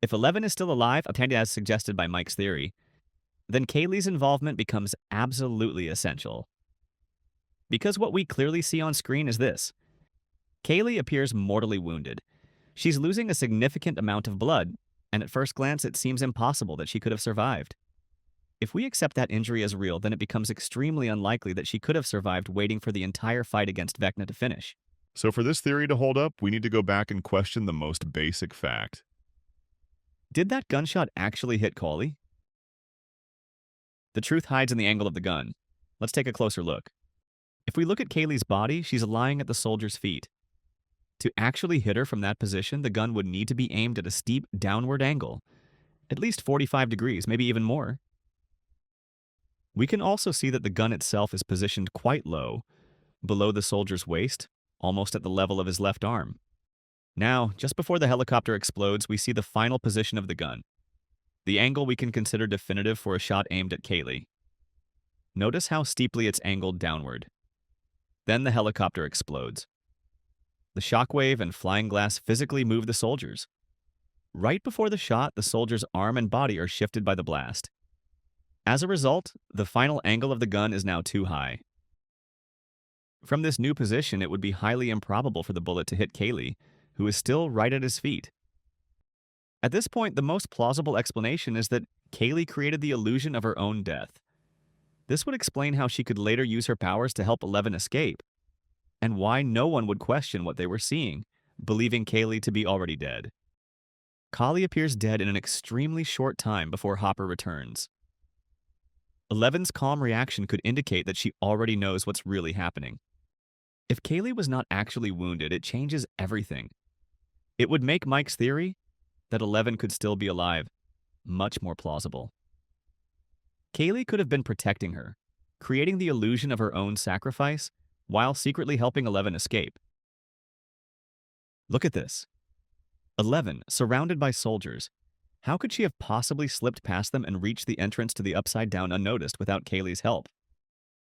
If 11 is still alive, apparently as suggested by Mike's theory, then Kaylee's involvement becomes absolutely essential. Because what we clearly see on screen is this. Kaylee appears mortally wounded. She's losing a significant amount of blood, and at first glance it seems impossible that she could have survived. If we accept that injury as real, then it becomes extremely unlikely that she could have survived waiting for the entire fight against Vecna to finish. So for this theory to hold up, we need to go back and question the most basic fact. Did that gunshot actually hit Kaylee? The truth hides in the angle of the gun. Let's take a closer look. If we look at Kaylee's body, she's lying at the soldier's feet. To actually hit her from that position, the gun would need to be aimed at a steep downward angle, at least 45 degrees, maybe even more. We can also see that the gun itself is positioned quite low, below the soldier's waist, almost at the level of his left arm. Now, just before the helicopter explodes, we see the final position of the gun, the angle we can consider definitive for a shot aimed at Kaylee. Notice how steeply it's angled downward. Then the helicopter explodes. The shockwave and flying glass physically move the soldiers. Right before the shot, the soldier's arm and body are shifted by the blast. As a result, the final angle of the gun is now too high. From this new position, it would be highly improbable for the bullet to hit Kaylee, who is still right at his feet. At this point, the most plausible explanation is that Kaylee created the illusion of her own death. This would explain how she could later use her powers to help 11 escape, and why no one would question what they were seeing, believing Kaylee to be already dead. Kali appears dead in an extremely short time before Hopper returns. 11's calm reaction could indicate that she already knows what's really happening. If Kaylee was not actually wounded, it changes everything. It would make Mike's theory that 11 could still be alive much more plausible. Kaylee could have been protecting her, creating the illusion of her own sacrifice while secretly helping 11 escape. Look at this. 11, surrounded by soldiers. How could she have possibly slipped past them and reached the entrance to the Upside Down unnoticed without Kaylee's help?